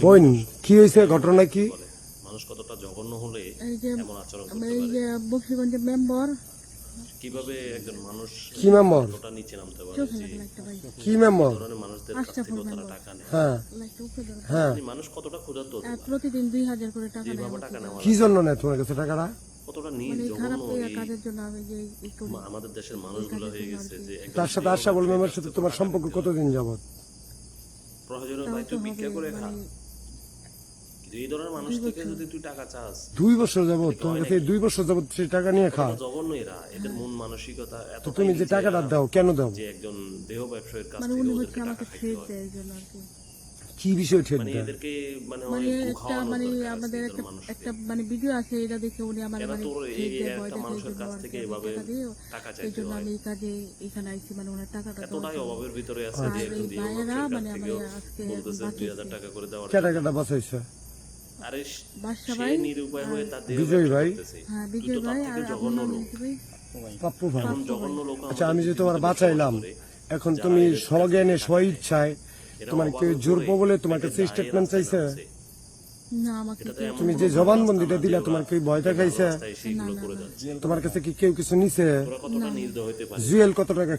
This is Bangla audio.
বোন কি হয়েছে ঘটনা কি? মানুষ কতটা জঘন্য হলে এই যে এমন আচরণ করতে এই পারে? যে বক্সিগঞ্জের মেম্বার কিভাবে একজন মানুষ কি মেম্বার? কতটা নিচে নামতে পারে? চোখে যে লাগলো একটা ভাই কি মেম্বার? এই ধরনের মানুষদের কাছ আচ্ছা, থেকে তারা মেম্বার। টাকা নেয়। হ্যাঁ লাইটটা উপরে ধরো। হ্যাঁ মানে মানুষ কতটা ক্ষুধার্ত হতে পারে? প্রতিদিন 2000 করে টাকা নেয় যেভাবে আমার টাকা থেকে। নেওয়া কি জন্য নেয় তোমার কাছে টাকাটা? কতটা মানে নিজ এই খারাপ জঘন্য এই কাজের জন্য আমি যে এই করি। আমাদের দেশের মানুষগুলো হয়ে গেছে যে একজন তার সাথে আশা বলবে আমার সাথে তোমার সম্পর্ক কতদিন যাবত? প্রয়োজনে তাও ভাই তো তুই হবে, ভিক্ষা করে খা। মানে কিন্তু এই ধরনের মানুষ থেকে যদি তুই টাকা চাস 2 বছর যাবত তোমার কাছে 2 বছর যাবত সেই টাকা নিয়ে খা। কতটা জঘন্য এরা, এদের মন মানসিকতা এত তো তুমি যে টাকাটা দাও কেন দাও? যে একজন দেহ ব্যবসায়ীর কাছ মানে থেকে উনি ওদেরকে হচ্ছে টাকা আমাকে খাইতে থ্রেট হয়। দেয় এই জন্য আর কি। কি বিষয় ঠেট মানে দেয়? এদেরকে মানে মানে অনেক একটা খাওয়ানোর মানে দরকার আছে আমাদের এদের একটা মানুষকে। একটা মানে ভিডিও আছে, এটা দেখে উনি আমার কেন মানে তোর এই থ্রেট দেয়, একটা ভয় দেখায়, এই মানুষের জন্য কাছ আর থেকে কি আমি এভাবে টাকা দিই। টাকা এই চাইতে জন্য হয়? আমি এই কাজে এখানে আইছি, মানে ওনার টাকাটা দেওয়ার এতটাই জন্য। অভাবের ভিতরে আছে যে আর একজন এই দেহ ভাইয়েরা ব্যবসায়ীর কাছ মানে থেকেও আমার আজকে বলতেছে বাঁচিয়েছে। 2000 টাকা করে দেওয়ার কে জন্য। টাকাটা বাঁচাইছে? আরে বাদশা সে ভাই, নিরুপায় হয়ে তার দেহ বিজয় ব্যবসা ভাই। করতেছে। হ্যাঁ তুই বিজয় তো তার ভাই, থেকে আর জঘন্য আপনার লোক। নাম কি ভাই? পাপ্পু ভাই। এমন জঘন্য লোক আচ্ছা আমি যে আমাদের তোমার পৃথিবীতে বাঁচাইলাম, বসবাস করে। এখন যারা তুমি এদের কাছ স্বজ্ঞানে থেকে স্ব টাকা ইচ্ছায় এরা তোমার কেউ অভাবে জোর পড়ে বলে তোমার পেটের কাছে দায়ে স্টেটমেন্ট রাস্তায় চাইছে? নামছে। না আমাকে এটা তো কেউ- এমন তুমি কোনো যে রাস্তা জবানবন্দিটা না দিলা, যে তোমার ওরা কেউ ভয় দেখাইছে? রাস্তায় সেইগুলো করে যাচ্ছে। তোমার কাছে কি কেউ কিছু নিছে? তোরা কতটা নির্দয় হতে পারে? জুয়েল কত টাকা